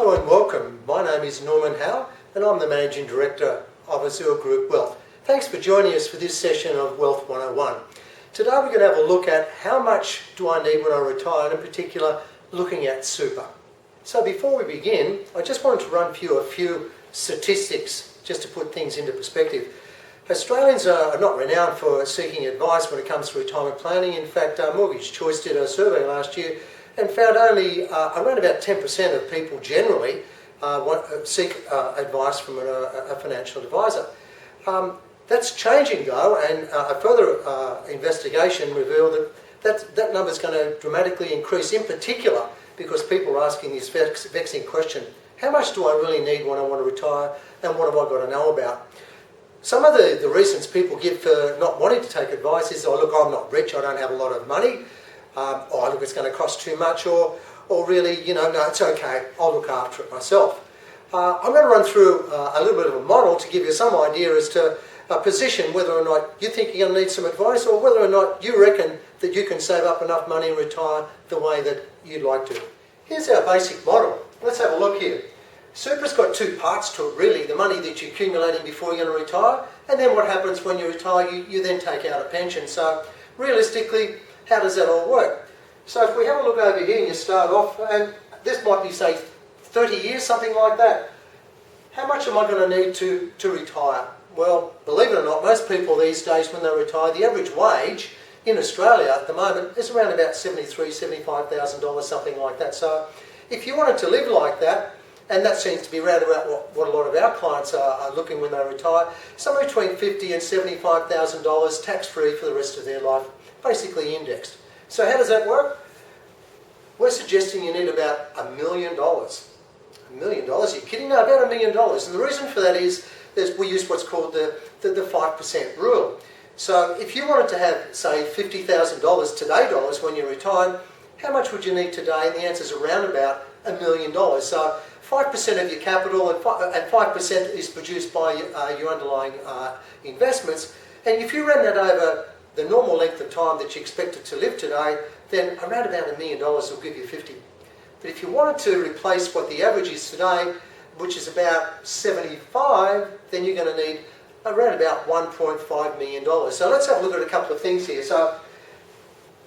Hello and welcome. My name is Norman Howe and I'm the Managing Director of Azure Group Wealth. Thanks for joining us for this session of Wealth 101. Today we're going to have a look at how much do I need when I retire, and in particular looking at super. So before we begin, I just wanted to run through a few statistics just to put things into perspective. Australians are not renowned for seeking advice when it comes to retirement planning. In fact, Mortgage Choice did a survey last year and found only around about 10% of people generally seek advice from a financial advisor. That's changing though, and a further investigation revealed that number is going to dramatically increase, in particular because people are asking this vexing question: how much do I really need when I want to retire, and what have I got to know about? Some of the reasons people give for not wanting to take advice is, oh look, I'm not rich, I don't have a lot of money, oh look, it's going to cost too much, or really, no, it's okay, I'll look after it myself. I'm going to run through a little bit of a model to give you some idea as to a position, whether or not you think you're going to need some advice, or whether or not you reckon that you can save up enough money and retire the way that you'd like to. Here's our basic model. Let's have a look here. Super's got two parts to it really: the money that you're accumulating before you're going to retire, and then what happens when you retire, you then take out a pension. So realistically, how does that all work? So if we have a look over here and you start off, and this might be say 30 years, something like that. How much am I going to need to retire? Well, believe it or not, most people these days when they retire, the average wage in Australia at the moment is around about $73,000, $75,000, something like that. So if you wanted to live like that, and that seems to be around about what a lot of our clients are looking when they retire, somewhere between $50,000 and $75,000 tax-free for the rest of their life, basically indexed. So how does that work? We're suggesting you need about $1 million. $1 million? You're kidding? No, about $1 million. And the reason for that is we use what's called the 5% rule. So if you wanted to have, say, $50,000 today dollars when you retire, how much would you need today? And the answer is around about $1 million. So 5% of your capital and 5% is produced by your underlying investments. And if you ran that over the normal length of time that you expected to live today, then around about $1 million will give you 50. But if you wanted to replace what the average is today, which is about 75, then you're going to need around about $1.5 million. So let's have a look at a couple of things here. So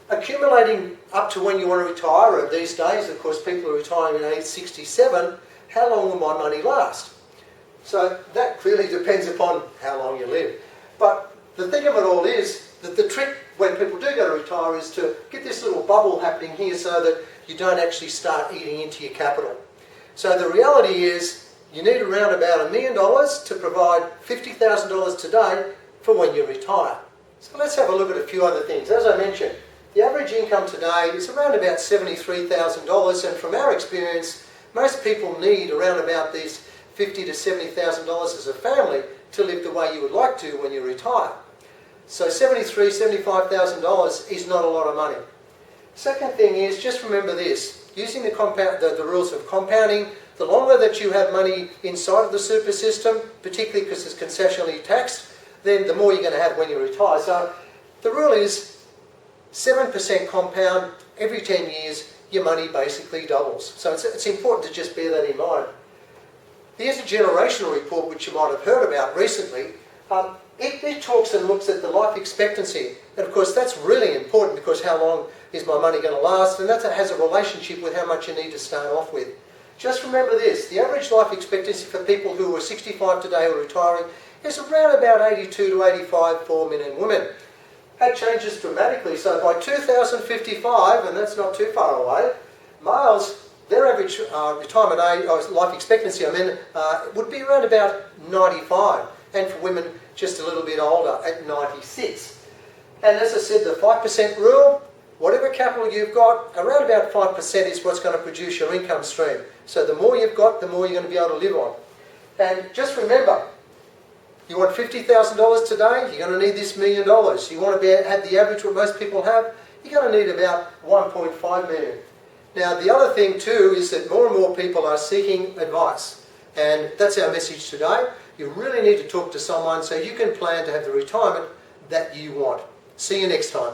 accumulating up to when you want to retire, and these days, of course, people are retiring at age 67, how long will my money last? So that really depends upon how long you live. But the thing of it all is that the trick when people do go to retire is to get this little bubble happening here so that you don't actually start eating into your capital. So the reality is you need around about $1 million to provide $50,000 today for when you retire. So let's have a look at a few other things. As I mentioned, the average income today is around about $73,000, and from our experience, most people need around about these $50,000 to $70,000 as a family to live the way you would like to when you retire. So $73,000, $75,000 is not a lot of money. Second thing is, just remember this: using the rules of compounding, the longer that you have money inside of the super system, particularly because it's concessionally taxed, then the more you're going to have when you retire. So the rule is 7% compound. Every 10 years, your money basically doubles. So it's important to just bear that in mind. The intergenerational report, which you might have heard about recently, it talks and looks at the life expectancy. And of course, that's really important, because how long is my money going to last? And that has a relationship with how much you need to start off with. Just remember this: the average life expectancy for people who are 65 today or retiring is around about 82 to 85 for men and women. That changes dramatically. So by 2055, and that's not too far away, males, their average retirement age, or life expectancy, would be around about 95, and for women just a little bit older at 96. And as I said, the 5% rule: whatever capital you've got, around about 5% is what's going to produce your income stream. So the more you've got, the more you're going to be able to live on. And just remember, you want $50,000 today, you're going to need this $1 million. You want to have the average what most people have, you're going to need about $1.5 million. Now the other thing too is that more and more people are seeking advice. And that's our message today. You really need to talk to someone so you can plan to have the retirement that you want. See you next time.